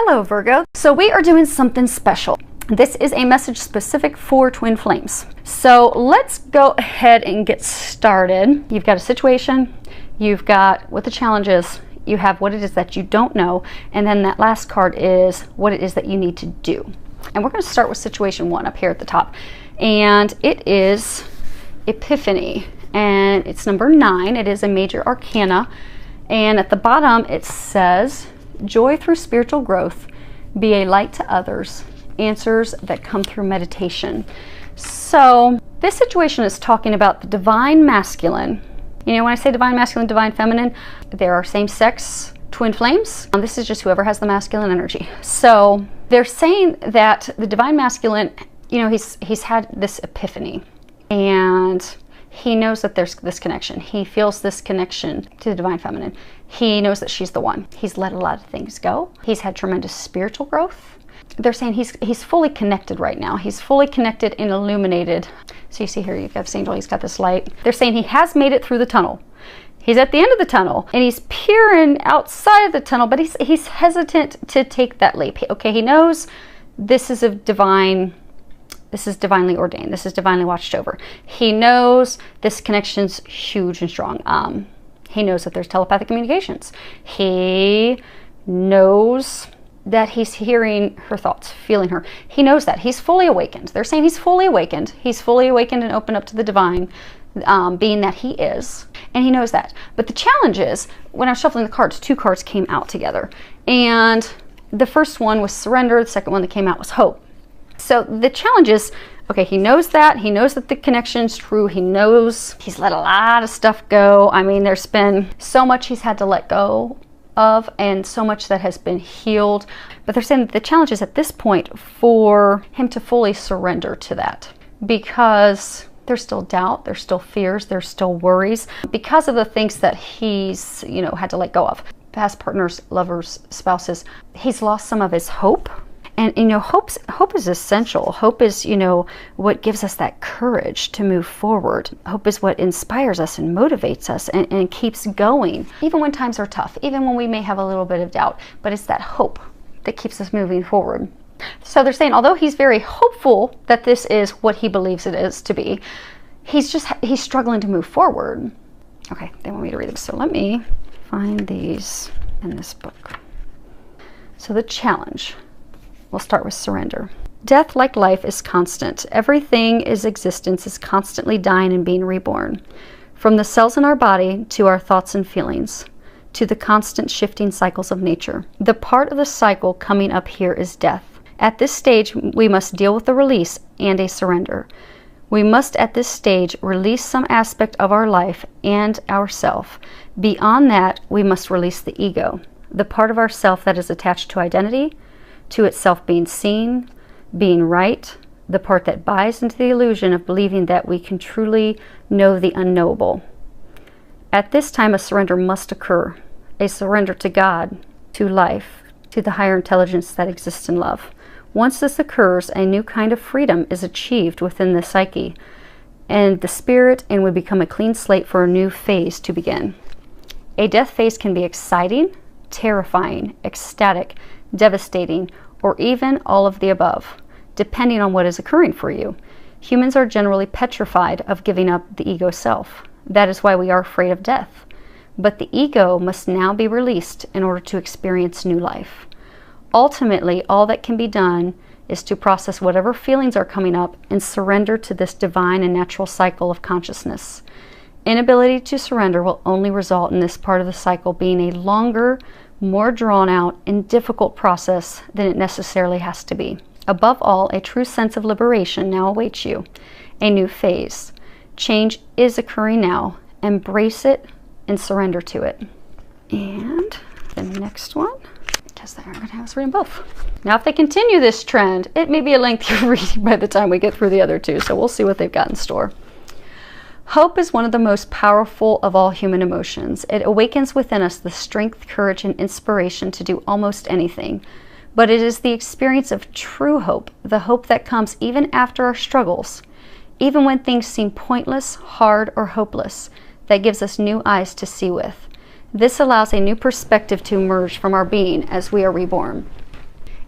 Hello Virgo. So we are doing something special. This is a message specific for twin flames. So let's go ahead and get started. You've got a situation, you've got what the challenge is, you have what it is that you don't know, and then that last card is what it is that you need to do. And we're going to start with situation 1 up here at the top. And it is Epiphany. And it's number 9. It is a major arcana. And at the bottom it says, joy through spiritual growth, be a light to others, answers that come through meditation. So this situation is talking about the divine masculine. You know, when I say divine masculine, divine feminine, there are same-sex twin flames. This is just whoever has the masculine energy. So they're saying that the divine masculine, you know, he's had this epiphany, and he knows that there's this connection. He feels this connection to the divine feminine. He knows that she's the one. He's let a lot of things go. He's had tremendous spiritual growth. They're saying he's fully connected right now. He's fully connected and illuminated. So you see here, you've got this angel, he's got this light. They're saying he has made it through the tunnel. He's at the end of the tunnel and he's peering outside of the tunnel, but he's hesitant to take that leap. Okay, he knows this is divinely ordained. This is divinely watched over. He knows this connection's huge and strong. He knows that there's telepathic communications. He knows that he's hearing her thoughts, feeling her. He knows that. He's fully awakened. They're saying he's fully awakened. He's fully awakened and open up to the divine being that he is. And he knows that. But the challenge is, when I was shuffling the cards, 2 cards came out together. And the first one was surrender. The second one that came out was hope. So the challenge is, okay, he knows that. He knows that the connection's true. He knows he's let a lot of stuff go. I mean, there's been so much he's had to let go of and so much that has been healed. But they're saying that the challenge is at this point for him to fully surrender to that, because there's still doubt, there's still fears, there's still worries because of the things that he's, you know, had to let go of. Past partners, lovers, spouses. He's lost some of his hope. And, you know, hope is essential. Hope is, you know, what gives us that courage to move forward. Hope is what inspires us and motivates us and keeps going, even when times are tough, even when we may have a little bit of doubt. But it's that hope that keeps us moving forward. So they're saying, although he's very hopeful that this is what he believes it is to be, he's struggling to move forward. Okay, they want me to read them. So let me find these in this book. So the challenge. We'll start with surrender. Death, like life, is constant. Everything is existence is constantly dying and being reborn. From the cells in our body to our thoughts and feelings, to the constant shifting cycles of nature. The part of the cycle coming up here is death. At this stage, we must deal with a release and a surrender. We must at this stage release some aspect of our life and ourself. Beyond that, we must release the ego, the part of ourself that is attached to identity, to itself being seen, being right, the part that buys into the illusion of believing that we can truly know the unknowable. At this time, a surrender must occur, a surrender to God, to life, to the higher intelligence that exists in love. Once this occurs, a new kind of freedom is achieved within the psyche and the spirit, and we become a clean slate for a new phase to begin. A death phase can be exciting, terrifying, ecstatic, devastating, or even all of the above, depending on what is occurring for you. Humans are generally petrified of giving up the ego self. That is why we are afraid of death. But the ego must now be released in order to experience new life. Ultimately, all that can be done is to process whatever feelings are coming up and surrender to this divine and natural cycle of consciousness. Inability to surrender will only result in this part of the cycle being a longer, more drawn out and difficult process than it necessarily has to be. Above all, a true sense of liberation now awaits you. A new phase. Change is occurring now. Embrace it and surrender to it. And the next one, because they are going to have us read them both. Now, if they continue this trend, it may be a lengthy reading by the time we get through the other 2, so we'll see what they've got in store. Hope is one of the most powerful of all human emotions. It awakens within us the strength, courage, and inspiration to do almost anything. But it is the experience of true hope, the hope that comes even after our struggles, even when things seem pointless, hard, or hopeless, that gives us new eyes to see with. This allows a new perspective to emerge from our being as we are reborn.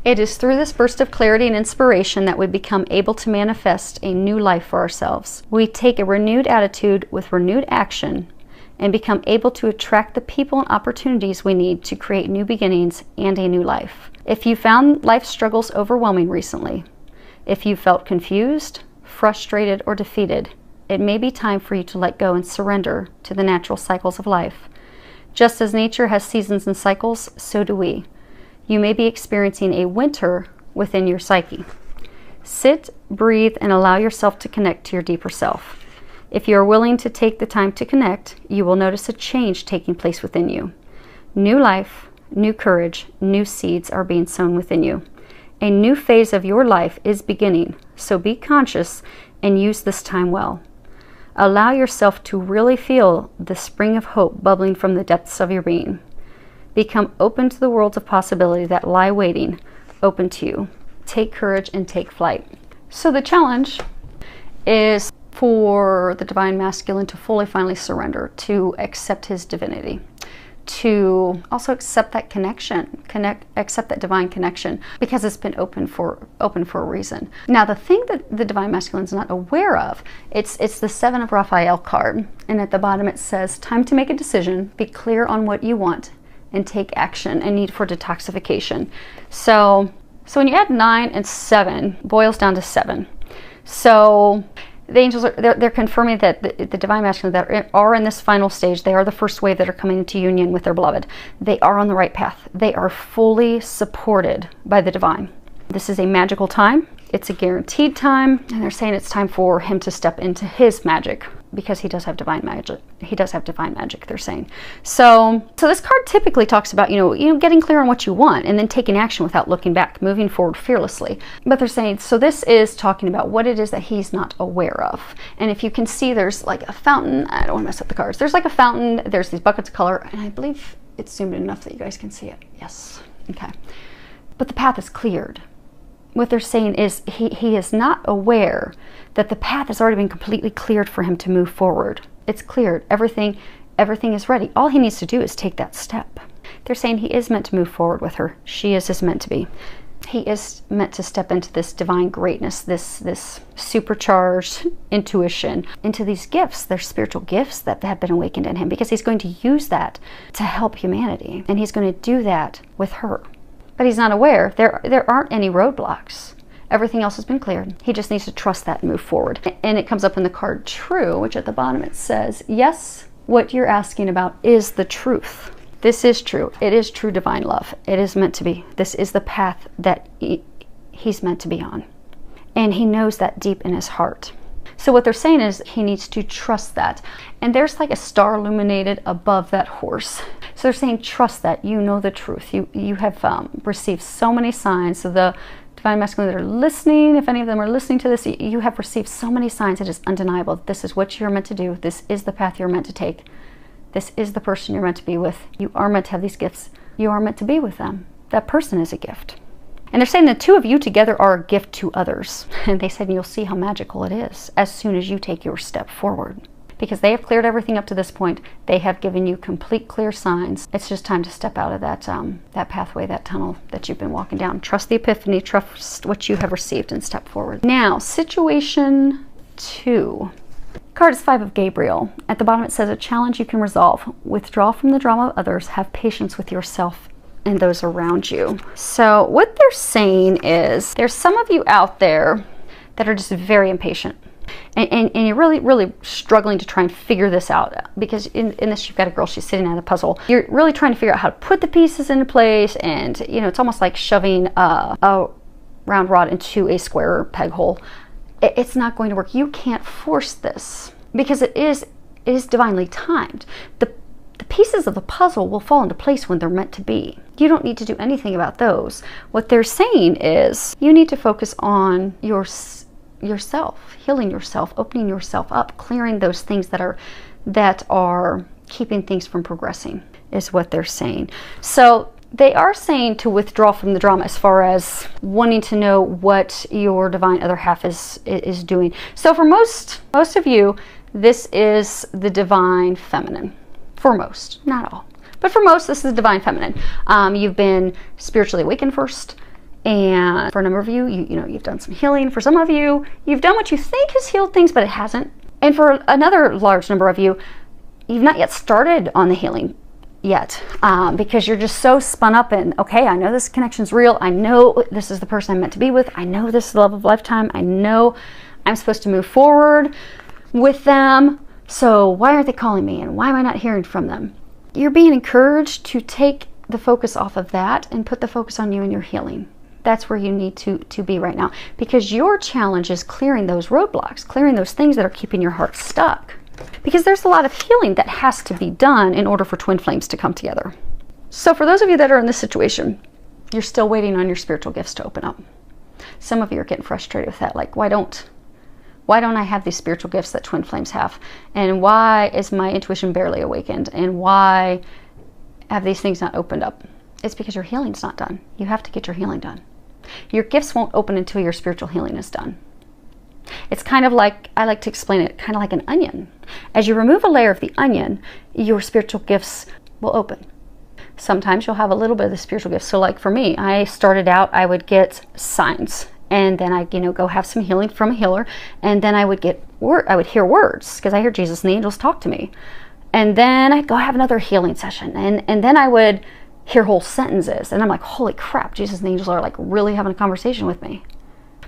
It is through this burst of clarity and inspiration that we become able to manifest a new life for ourselves. We take a renewed attitude with renewed action and become able to attract the people and opportunities we need to create new beginnings and a new life. If you found life struggles overwhelming recently, if you felt confused, frustrated, or defeated, it may be time for you to let go and surrender to the natural cycles of life. Just as nature has seasons and cycles, so do we. You may be experiencing a winter within your psyche. Sit, breathe, and allow yourself to connect to your deeper self. If you are willing to take the time to connect, you will notice a change taking place within you. New life, new courage, new seeds are being sown within you. A new phase of your life is beginning, so be conscious and use this time well. Allow yourself to really feel the spring of hope bubbling from the depths of your being. Become open to the worlds of possibility that lie waiting, open to you. Take courage and take flight. So the challenge is for the divine masculine to fully, finally surrender, to accept his divinity, to also accept that connection, accept that divine connection, because it's been open for a reason. Now, the thing that the divine masculine is not aware of, it's the Seven of Raphael card, and at the bottom it says, time to make a decision, be clear on what you want, and take action, and need for detoxification. So when you add 9 and 7, boils down to 7. So the angels they're confirming that the divine masculine that are in this final stage, they are the first wave that are coming into union with their beloved. They are on the right path. They are fully supported by the divine. This is a magical time. It's a guaranteed time, and they're saying it's time for him to step into his magic, because he does have divine magic. He does have divine magic, they're saying. So this card typically talks about, getting clear on what you want and then taking action without looking back, moving forward fearlessly. But they're saying, so this is talking about what it is that he's not aware of. And if you can see, there's like a fountain. I don't want to mess up the cards. There's like a fountain. There's these buckets of color, and I believe it's zoomed in enough that you guys can see it. Yes. Okay. But the path is cleared. What they're saying is he is not aware that the path has already been completely cleared for him to move forward. It's cleared. Everything is ready. All he needs to do is take that step. They're saying he is meant to move forward with her. She is meant to be. He is meant to step into this divine greatness, this supercharged intuition, into these gifts, their spiritual gifts that have been awakened in him, because he's going to use that to help humanity, and he's going to do that with her. But he's not aware. There aren't any roadblocks. Everything else has been cleared. He just needs to trust that and move forward. And it comes up in the card True, which at the bottom it says, yes, what you're asking about is the truth. This is true. It is true divine love. It is meant to be. This is the path that he's meant to be on. And he knows that deep in his heart. So what they're saying is he needs to trust that. And there's like a star illuminated above that horse. So they're saying, trust that. You know the truth. You have received so many signs. So the divine masculine that are listening, if any of them are listening to this, you have received so many signs. It is undeniable. This is what you're meant to do. This is the path you're meant to take. This is the person you're meant to be with. You are meant to have these gifts. You are meant to be with them. That person is a gift. And they're saying the two of you together are a gift to others. And they said you'll see how magical it is as soon as you take your step forward. Because they have cleared everything up to this point. They have given you complete clear signs. It's just time to step out of that pathway, that tunnel that you've been walking down. Trust the epiphany, trust what you have received, and step forward. Now, situation 2. Card is 5 of Gabriel. At the bottom it says, a challenge you can resolve. Withdraw from the drama of others. Have patience with yourself and those around you. So what they're saying is, there's some of you out there that are just very impatient. And you're really struggling to try and figure this out, because in this you've got a girl, she's sitting at a puzzle. You're really trying to figure out how to put the pieces into place, and it's almost like shoving a round rod into a square peg hole. It's not going to work. You can't force this, because it is divinely timed. The pieces of the puzzle will fall into place when they're meant to be. You don't need to do anything about those. What they're saying is you need to focus on yourself, healing yourself, opening yourself up, clearing those things that are keeping things from progressing, is what they're saying. So they are saying to withdraw from the drama as far as wanting to know what your divine other half is doing. So for most of you, this is the divine feminine. For most, not all. But for most, this is the divine feminine. You've been spiritually awakened first, And for a number of you, you've done some healing. For some of you, you've done what you think has healed things, but it hasn't. And for another large number of you, you've not yet started on the healing yet, because you're just so spun up in, okay, I know this connection's real. I know this is the person I'm meant to be with. I know this is the love of a lifetime. I know I'm supposed to move forward with them. So why aren't they calling me? And why am I not hearing from them? You're being encouraged to take the focus off of that and put the focus on you and your healing. That's where you need to be right now, because your challenge is clearing those roadblocks, clearing those things that are keeping your heart stuck. Because there's a lot of healing that has to be done in order for twin flames to come together. So for those of you that are in this situation, you're still waiting on your spiritual gifts to open up. Some of you are getting frustrated with that. Like, why don't I have these spiritual gifts that twin flames have? And why is my intuition barely awakened? And why have these things not opened up? It's because your healing's not done. You have to get your healing done. Your gifts won't open until your spiritual healing is done. It's kind of like, I like to explain it, kind of like an onion. As you remove a layer of the onion, your spiritual gifts will open. Sometimes you'll have a little bit of the spiritual gifts. So like for me, I started out, I would get signs, and then I'd, go have some healing from a healer, and then I would hear words, because I hear Jesus and the angels talk to me. And then I'd go have another healing session, and then I would hear whole sentences, and I'm like, holy crap, Jesus and the angels are like really having a conversation with me.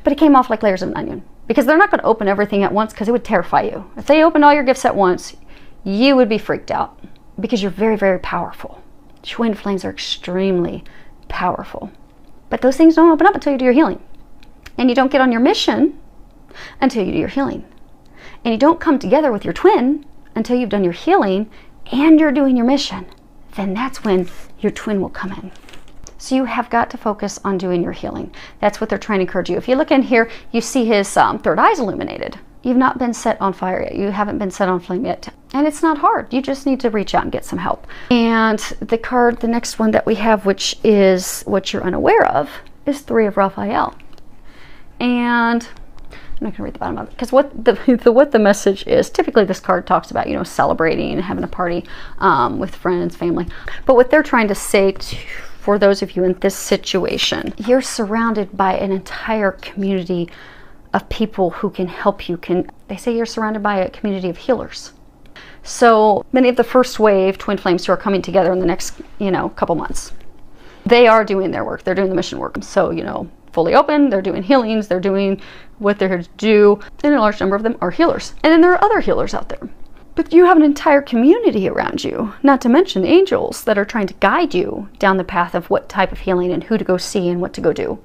But it came off like layers of an onion, because they're not going to open everything at once, because it would terrify you. If they opened all your gifts at once, you would be freaked out, because you're very, very powerful. Twin flames are extremely powerful. But those things don't open up until you do your healing. And you don't get on your mission until you do your healing. And you don't come together with your twin until you've done your healing and you're doing your mission. Then that's when your twin will come in. So you have got to focus on doing your healing. That's what they're trying to encourage you. If you look in here, you see his third eye's illuminated. You've not been set on fire yet. You haven't been set on flame yet. And it's not hard. You just need to reach out and get some help. And the card, the next one that we have, which is what you're unaware of, is Three of Raphael. And I'm not going to read the bottom of it, because what the message is, typically this card talks about, celebrating and having a party with friends, family. But what they're trying to say for those of you in this situation, you're surrounded by an entire community of people who can help you. They say you're surrounded by a community of healers. So many of the first wave twin flames who are coming together in the next, couple months, they are doing their work. They're doing the mission work. So, fully open, they're doing healings, they're doing what they're here to do, and a large number of them are healers. And then there are other healers out there. But you have an entire community around you, not to mention angels that are trying to guide you down the path of what type of healing and who to go see and what to go do.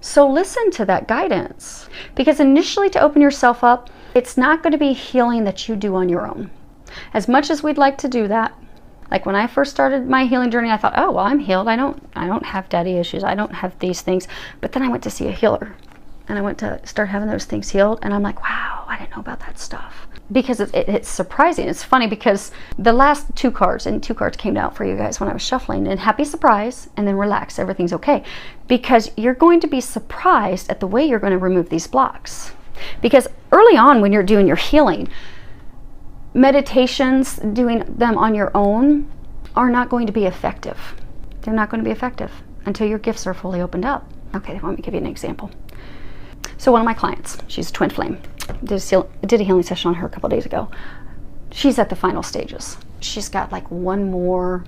So listen to that guidance, because initially, to open yourself up, it's not going to be healing that you do on your own. As much as we'd like to do that, like when I first started my healing journey, I thought, oh, well, I'm healed. I don't have daddy issues. I don't have these things. But then I went to see a healer, and I went to start having those things healed. And I'm like, wow, I didn't know about that stuff. Because it's surprising. It's funny, because the last two cards came out for you guys when I was shuffling, and happy surprise, and then relax, everything's okay. Because you're going to be surprised at the way you're going to remove these blocks. Because early on, when you're doing your healing, meditations, doing them on your own, are not going to be effective. They're not going to be effective until your gifts are fully opened up. Okay, let me give you an example. So one of my clients, she's a twin flame, did a healing session on her a couple days ago. She's at the final stages. She's got like one more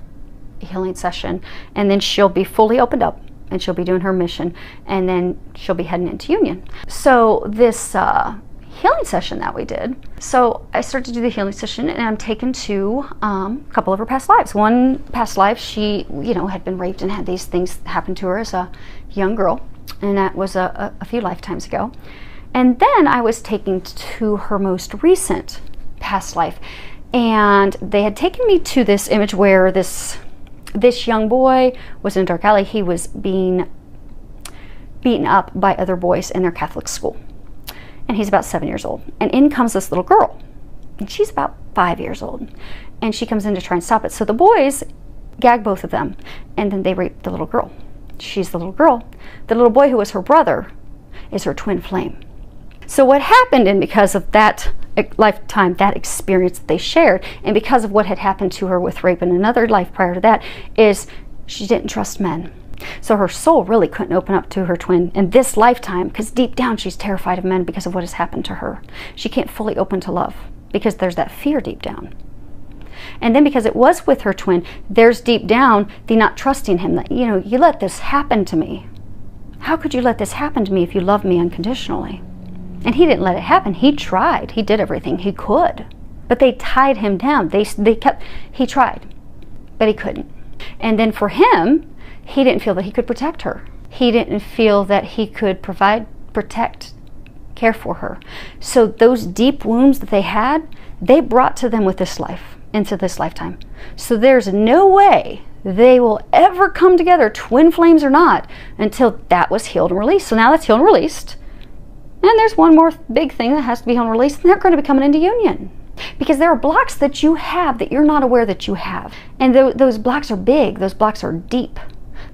healing session, and then she'll be fully opened up, and she'll be doing her mission, and then she'll be heading into union. So this healing session that we did, so I started to do the healing session, and I'm taken to a couple of her past lives. One past life, she had been raped and had these things happen to her as a young girl, and that was a few lifetimes ago. And then I was taken to her most recent past life, and they had taken me to this image where this young boy was in a dark alley. He was being beaten up by other boys in their Catholic school. And he's about 7 years old. And in comes this little girl. And she's about 5 years old. And she comes in to try and stop it. So the boys gag both of them. And then they rape the little girl. She's the little girl. The little boy who was her brother is her twin flame. So what happened, and because of that lifetime, that experience that they shared, and because of what had happened to her with rape in another life prior to that, is she didn't trust men. So her soul really couldn't open up to her twin in this lifetime, because deep down she's terrified of men because of what has happened to her. She can't fully open to love because there's that fear deep down. And then because it was with her twin, there's deep down the not trusting him, that, you know, you let this happen to me. How could you let this happen to me if you love me unconditionally? And he didn't let it happen. He tried. He did everything he could. But they tied him down. He tried, but he couldn't. And then for him, he didn't feel that he could protect her. He didn't feel that he could provide, protect, care for her. So those deep wounds that they had, they brought to them with this life, into this lifetime. So there's no way they will ever come together, twin flames or not, until that was healed and released. So now that's healed and released. And there's one more big thing that has to be healed and released, and they're going to be coming into union. Because there are blocks that you have that you're not aware that you have. And those blocks are big. Those blocks are deep.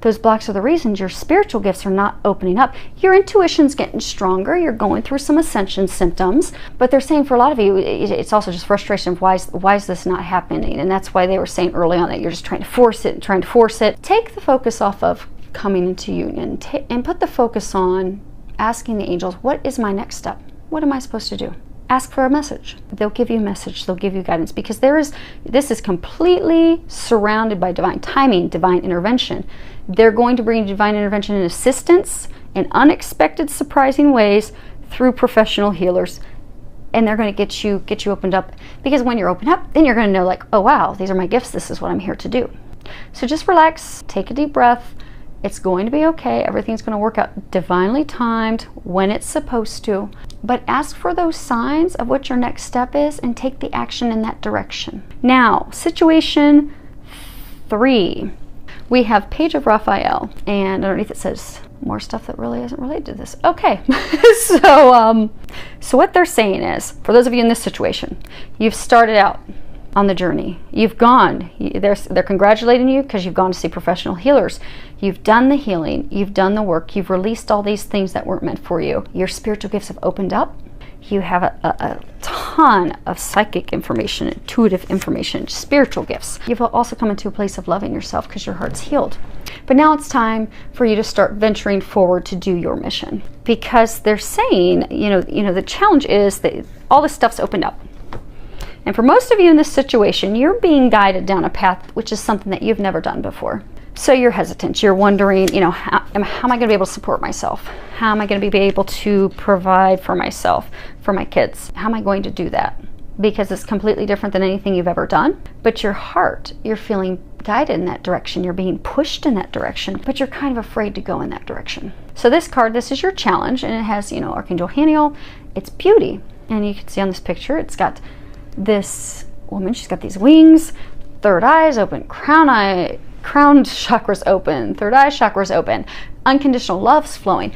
Those blocks are the reasons your spiritual gifts are not opening up. Your intuition's getting stronger. You're going through some ascension symptoms. But they're saying for a lot of you, it's also just frustration. Why is this not happening? And that's why they were saying early on that you're just trying to force it and trying to force it. Take the focus off of coming into union and put the focus on asking the angels, what is my next step? What am I supposed to do? Ask for a message. They'll give you a message. They'll give you guidance, because this is completely surrounded by divine timing, divine intervention. They're going to bring divine intervention and assistance in unexpected, surprising ways through professional healers. And they're going to get you opened up, because when you're opened up, then you're going to know, like, oh wow, these are my gifts. This is what I'm here to do. So just relax, take a deep breath. It's going to be okay. Everything's going to work out divinely timed when it's supposed to. But ask for those signs of what your next step is and take the action in that direction. Now, situation 3. We have Page of Raphael, and underneath it says more stuff that really isn't related to this. Okay, so what they're saying is, for those of you in this situation, you've started out on the journey. You've gone. They're congratulating you because you've gone to see professional healers. You've done the healing. You've done the work. You've released all these things that weren't meant for you. Your spiritual gifts have opened up. You have a ton of psychic information, intuitive information, spiritual gifts. You've also come into a place of loving yourself because your heart's healed. But now it's time for you to start venturing forward to do your mission, because they're saying, the challenge is that all this stuff's opened up. And for most of you in this situation, you're being guided down a path which is something that you've never done before. So you're hesitant. You're wondering, how am I going to be able to support myself? How am I going to be able to provide for myself, for my kids? How am I going to do that? Because it's completely different than anything you've ever done. But your heart, you're feeling guided in that direction. You're being pushed in that direction, but you're kind of afraid to go in that direction. So this card, this is your challenge, and it has, Archangel Haniel. It's beauty. And you can see on this picture, it's got this woman, she's got these wings, third eye's open, crown chakra's open, third eye chakra's open, unconditional love's flowing.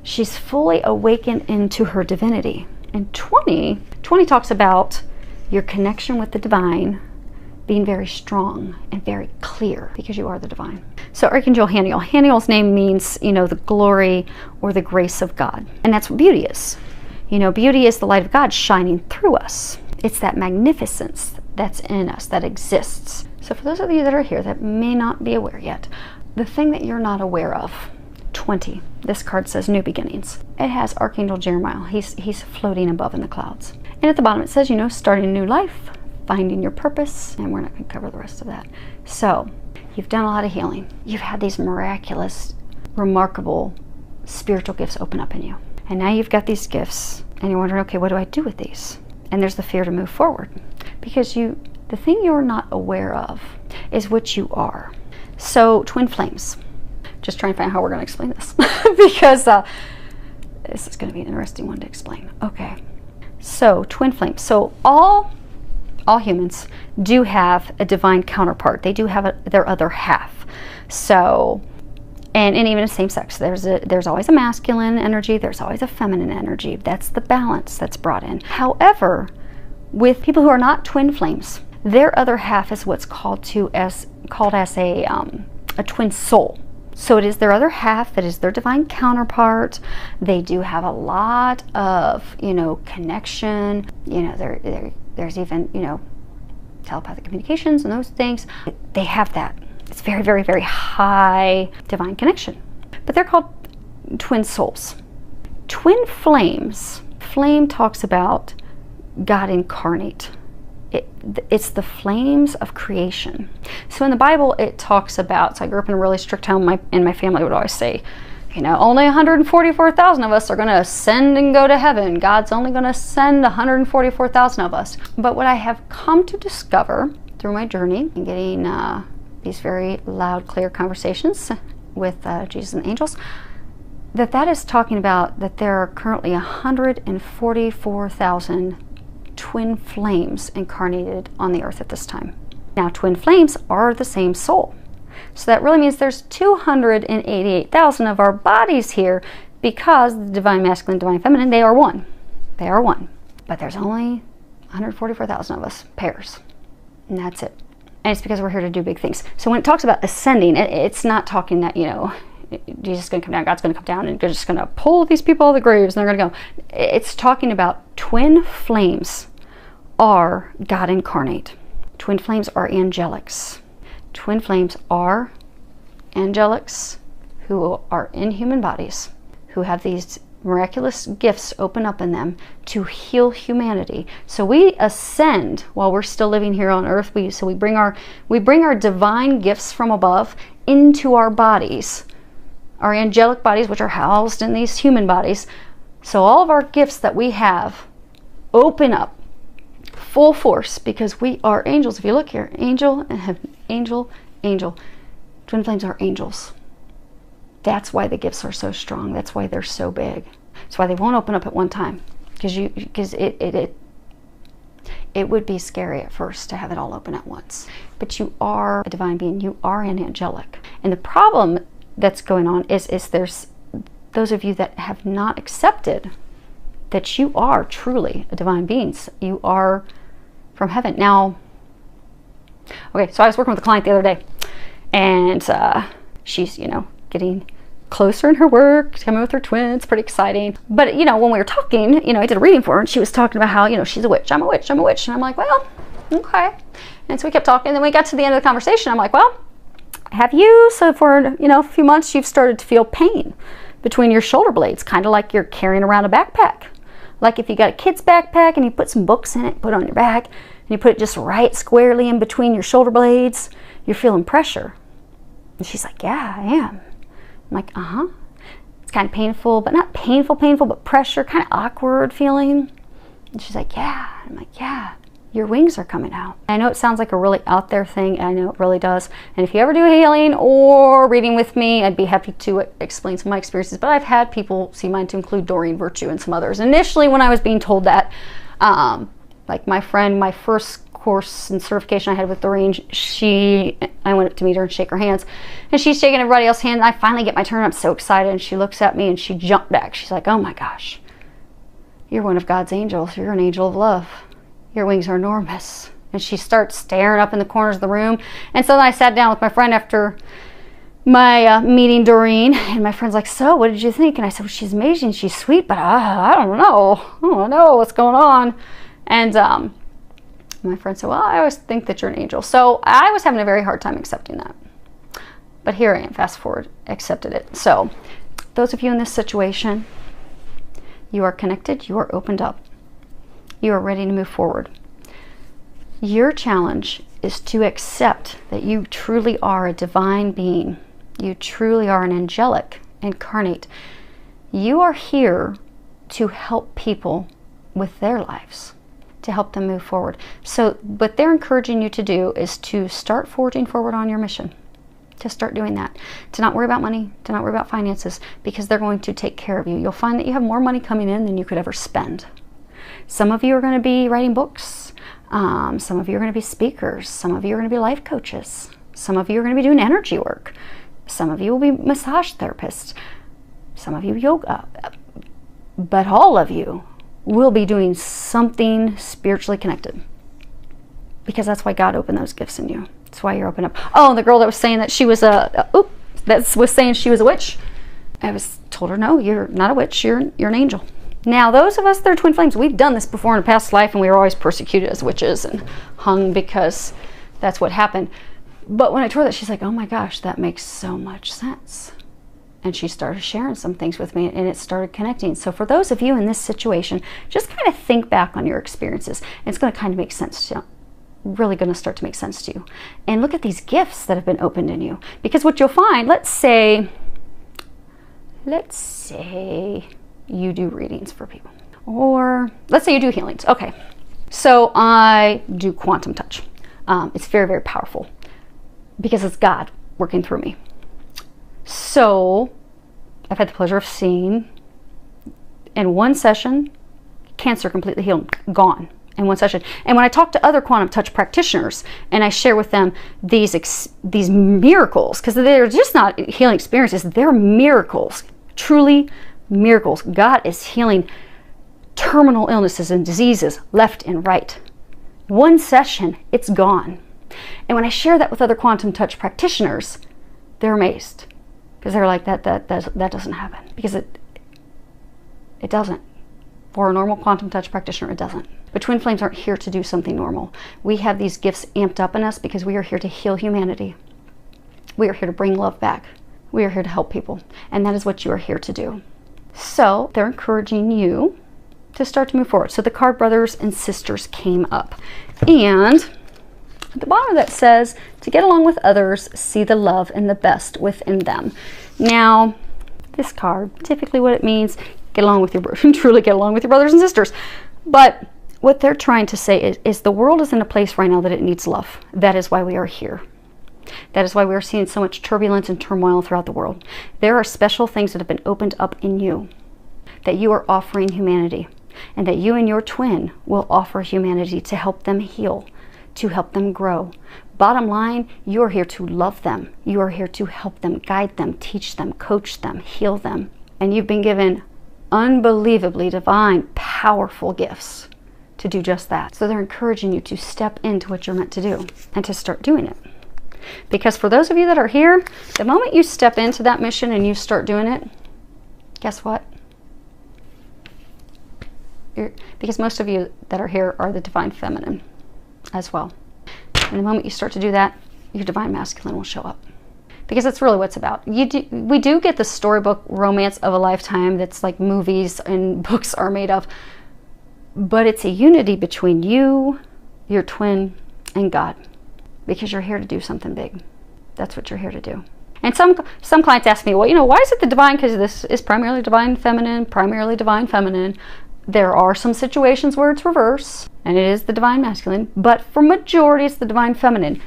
She's fully awakened into her divinity. And 20 talks about your connection with the divine being very strong and very clear, because you are the divine. So Archangel Haniel. Haniel's name means, the glory or the grace of God. And that's what beauty is. Beauty is the light of God shining through us. It's that magnificence that's in us, that exists. So for those of you that are here that may not be aware yet, the thing that you're not aware of, 20, this card says new beginnings. It has Archangel Jeremiah. He's floating above in the clouds. And at the bottom it says, starting a new life, finding your purpose, and we're not going to cover the rest of that. So you've done a lot of healing. You've had these miraculous, remarkable spiritual gifts open up in you. And now you've got these gifts, and you're wondering, okay, what do I do with these? And there's the fear to move forward, because the thing you're not aware of is what you are. So twin flames, just trying to find out how we're going to explain this because this is going to be an interesting one to explain. Okay, so twin flames. So all humans do have a divine counterpart. They do have their other half. So, and even in same sex, there's always a masculine energy, there's always a feminine energy. That's the balance that's brought in. However, with people who are not twin flames, their other half is what's called as a twin soul. So it is their other half that is their divine counterpart. They do have a lot of, connection. There's even, telepathic communications and those things. They have that. It's very, very, very high divine connection. But they're called twin souls. Twin flames. Flame talks about God incarnate. It's the flames of creation. So in the Bible, it talks about, so I grew up in a really strict home, and my family would always say, you know, only 144,000 of us are going to ascend and go to heaven. God's only going to send 144,000 of us. But what I have come to discover through my journey and getting these very loud, clear conversations with Jesus and angels, that is talking about that there are currently 144,000 twin flames incarnated on the earth at this time. Now, twin flames are the same soul. So that really means there's 288,000 of our bodies here, because the divine masculine, divine feminine, they are one. They are one. But there's only 144,000 of us, pairs. And that's it. And it's because we're here to do big things. So when it talks about ascending, it's not talking that, you know, Jesus is going to come down, God's going to come down, and they're just going to pull these people out of the graves and they're going to go. It's talking about twin flames are God incarnate. Twin flames are angelics. Twin flames are angelics who are in human bodies, who have these miraculous gifts open up in them to heal humanity. So we ascend while we're still living here on earth. We bring our divine gifts from above into our bodies, our angelic bodies, which are housed in these human bodies. So all of our gifts that we have open up full force, because we are angels. If you look here, angel and heaven, angel. Twin flames are angels. That's why the gifts are so strong. That's why they're so big. That's why they won't open up at one time, because it would be scary at first to have it all open at once. But you are a divine being. You are an angelic. And the problem that's going on is there's those of you that have not accepted that you are truly a divine being. You are from heaven. Now, okay, so I was working with a client the other day, and she's, you know, getting closer in her work, coming with her twins, pretty exciting. But, you know, when we were talking, you know, I did a reading for her, and she was talking about how, you know, she's a witch, I'm a witch. And I'm like, well, okay. And so we kept talking, and then we got to the end of the conversation. I'm like, well, have you, so for, you know, a few months, you've started to feel pain between your shoulder blades, kind of like you're carrying around a backpack. Like if you got a kid's backpack and you put some books in it, put it on your back, and you put it just right squarely in between your shoulder blades, you're feeling pressure. And she's like, yeah, I am. I'm like, uh-huh. It's kind of painful, but not painful, but pressure, kind of awkward feeling. And she's like, yeah. I'm like, yeah, your wings are coming out. I know it sounds like a really out there thing, and I know it really does. And if you ever do healing or reading with me, I'd be happy to explain some of my experiences. But I've had people see mine, to include Doreen Virtue and some others. Initially, when I was being told that, like my friend, my first course and certification I had with Doreen, I went up to meet her and shake her hands, and she's shaking everybody else's hand. And I finally get my turn. I'm so excited, and she looks at me and she jumped back. She's like, oh my gosh, you're one of God's angels. You're an angel of love. Your wings are enormous. And she starts staring up in the corners of the room. And so then I sat down with my friend after my meeting Doreen, and my friend's like, so what did you think? And I said, well, she's amazing, she's sweet, but I don't know what's going on. And my friend said, well, I always think that you're an angel. So I was having a very hard time accepting that. But here I am, fast forward, accepted it. So those of you in this situation, you are connected, you are opened up. You are ready to move forward. Your challenge is to accept that you truly are a divine being. You truly are an angelic incarnate. You are here to help people with their lives, to help them move forward. So what they're encouraging you to do is to start forging forward on your mission, to start doing that, to not worry about money, to not worry about finances, because they're going to take care of you. You'll find that you have more money coming in than you could ever spend. Some of you are going to be writing books. Some of you are going to be speakers. Some of you are going to be life coaches. Some of you are going to be doing energy work. Some of you will be massage therapists. Some of you yoga. But all of you will be doing something spiritually connected, because that's why God opened those gifts in you. That's why you're open up. Oh, the girl that was saying that she was was saying she was a witch. I told her, no, you're not a witch. You're an angel. Now, those of us that are twin flames, we've done this before in a past life, and we were always persecuted as witches and hung because that's what happened. But when I told her that, she's like, oh my gosh, that makes so much sense. And she started sharing some things with me, and it started connecting. So for those of you in this situation, just kind of think back on your experiences. And it's going to kind of make sense to you. Really going to start to make sense to you. And look at these gifts that have been opened in you. Because what you'll find, let's say you do readings for people. Or let's say you do healings. Okay. So I do quantum touch. It's very, very powerful because it's God working through me. So I've had the pleasure of seeing in one session, cancer completely healed, gone in one session. And when I talk to other quantum touch practitioners and I share with them these miracles, because they're just not healing experiences, they're miracles, truly miracles. God is healing terminal illnesses and diseases left and right. One session, it's gone. And when I share that with other quantum touch practitioners, they're amazed. Because they're like, that doesn't happen. Because it doesn't. For a normal quantum touch practitioner, it doesn't. But twin flames aren't here to do something normal. We have these gifts amped up in us because we are here to heal humanity. We are here to bring love back. We are here to help people. And that is what you are here to do. So they're encouraging you to start to move forward. So the card brothers and sisters came up. And at the bottom that says, to get along with others, see the love and the best within them. Now, this card, typically what it means, get along with your truly get along with your brothers and sisters. But what they're trying to say is the world is in a place right now that it needs love. That is why we are here. That is why we are seeing so much turbulence and turmoil throughout the world. There are special things that have been opened up in you that you are offering humanity, and that you and your twin will offer humanity to help them heal, to help them grow. Bottom line, you are here to love them. You are here to help them, guide them, teach them, coach them, heal them. And you've been given unbelievably divine, powerful gifts to do just that. So they're encouraging you to step into what you're meant to do and to start doing it. Because for those of you that are here, the moment you step into that mission and you start doing it, guess what? Because most of you that are here are the divine feminine as well. And the moment you start to do that, your divine masculine will show up. Because that's really what it's about. We do get the storybook romance of a lifetime that's like movies and books are made of. But it's a unity between you, your twin, and God. Because you're here to do something big. That's what you're here to do. And some clients ask me, well, why is it the divine? Because this is primarily divine feminine, primarily divine feminine. There are some situations where it's reverse, and it is the divine masculine, but for majority it's the divine feminine.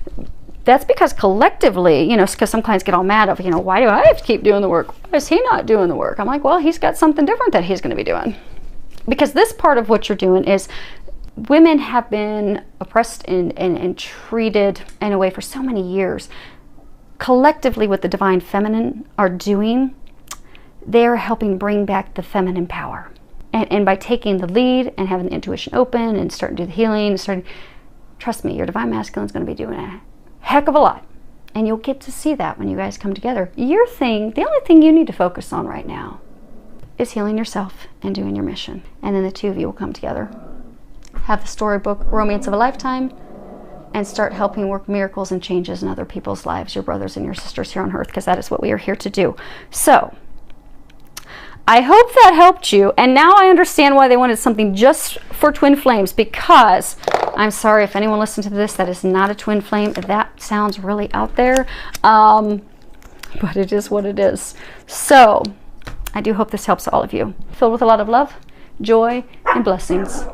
That's because collectively, because some clients get all mad of, why do I have to keep doing the work? Why is he not doing the work? I'm like, well, he's got something different that he's going to be doing. Because this part of what you're doing is women have been oppressed and treated in a way for so many years. Collectively, what the divine feminine are doing, they're helping bring back the feminine power. And by taking the lead and having the intuition open and starting to do the healing, trust me, your divine masculine is going to be doing a heck of a lot. And you'll get to see that when you guys come together. The only thing you need to focus on right now is healing yourself and doing your mission. And then the two of you will come together, have the storybook romance of a lifetime, and start helping work miracles and changes in other people's lives, your brothers and your sisters here on earth, because that is what we are here to do. So, I hope that helped you, and now I understand why they wanted something just for twin flames, because I'm sorry if anyone listened to this that is not a twin flame. That sounds really out there, but it is what it is. So I do hope this helps all of you. Filled with a lot of love, joy, and blessings.